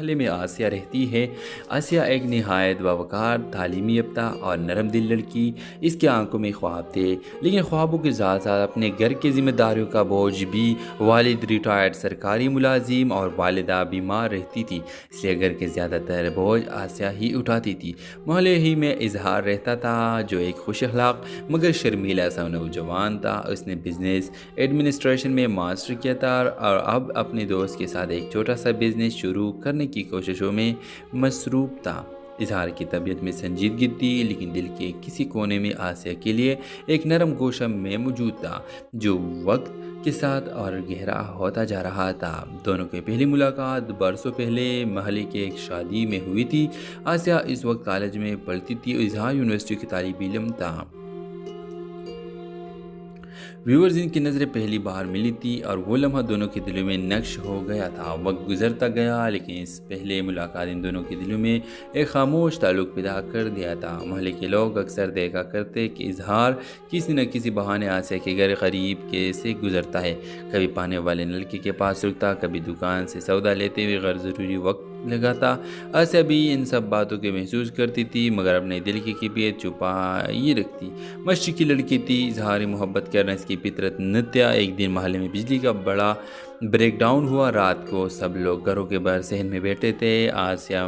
محلے میں آسیہ رہتی ہے۔ آسیہ ایک نہایت باوقار، تعلیمی یافتہ اور نرم دل لڑکی۔ اس کی آنکھوں میں خواب تھے، لیکن خوابوں کے ساتھ ساتھ اپنے گھر کی ذمہ داریوں کا بوجھ بھی۔ والد ریٹائرڈ سرکاری ملازم اور والدہ بیمار رہتی تھی، اس لیے گھر کے زیادہ تر بوجھ آسیہ ہی اٹھاتی تھی۔ محلے ہی میں اظہار رہتا تھا، جو ایک خوش اخلاق مگر شرمیلا سا نوجوان تھا۔ اس نے بزنس ایڈمنسٹریشن میں ماسٹر کیا تھا اور اب اپنے دوست کے ساتھ ایک چھوٹا سا بزنس شروع کرنے کی کوششوں میں مصروف تھا۔ اظہار کی طبیعت میں سنجیدگی تھی، لیکن دل کے کسی کونے میں آسیہ کے لیے ایک نرم گوشہ میں موجود تھا، جو وقت کے ساتھ اور گہرا ہوتا جا رہا تھا۔ دونوں کی پہلی ملاقات برسوں پہلے محلے کے ایک شادی میں ہوئی تھی۔ آسیہ اس وقت کالج میں پڑھتی تھی اور اظہار یونیورسٹی کی طالب علم تھا۔ ویورز ان کی نظریں پہلی بار ملی تھی اور وہ لمحہ دونوں کے دلوں میں نقش ہو گیا تھا۔ وقت گزرتا گیا، لیکن اس پہلے ملاقات ان دونوں کے دلوں میں ایک خاموش تعلق پیدا کر دیا تھا۔ محلے کے لوگ اکثر دیکھا کرتے کہ اظہار کسی نہ کسی بہانے آسیہ کے گھر قریب کے سے گزرتا ہے۔ کبھی پانے والے نلکے کے پاس رکتا، کبھی دکان سے سودا لیتے ہوئے غیر ضروری وقت لگاتا۔ آسیہ بھی ان سب باتوں کے محسوس کرتی تھی، مگر اپنے دل کی کیفیت چھپائی رکھتی۔ مشرقی لڑکی تھی، اظہار محبت کرنا اس کی فطرت نہ تھا۔ ایک دن محلے میں بجلی کا بڑا بریک ڈاؤن ہوا۔ رات کو سب لوگ گھروں کے باہر صحن میں بیٹھے تھے۔ آسیہ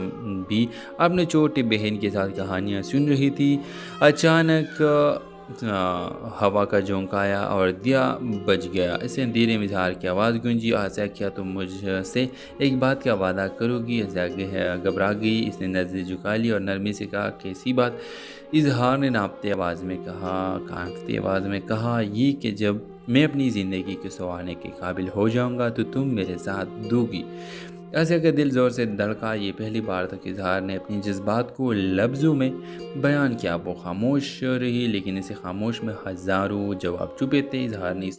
بھی اپنے چھوٹی بہن کے ساتھ کہانیاں سن رہی تھی۔ اچانک ہوا کا جھونکا آیا اور دیا بج گیا۔ اس اندھیرے میں اظہار کی آواز گونجی، آسیہ کیا تم مجھ سے ایک بات کا وعدہ کرو گی؟ آسیہ گھبرا گئی، اس نے نظریں جھکا لی اور نرمی سے کہا، کیسی بات؟ اظہار نے کانپتی آواز میں کہا، یہ کہ جب میں اپنی زندگی کو سنوارنے کے قابل ہو جاؤں گا تو تم میرے ساتھ دو گی۔ آسیہ کا دل زور سے دھڑکا۔ یہ پہلی بار تھا کہ اظہار نے اپنی جذبات کو لفظوں میں بیان کیا۔ وہ خاموش رہی، لیکن اسے خاموش میں ہزاروں جواب چھپے تھے۔ اظہار نے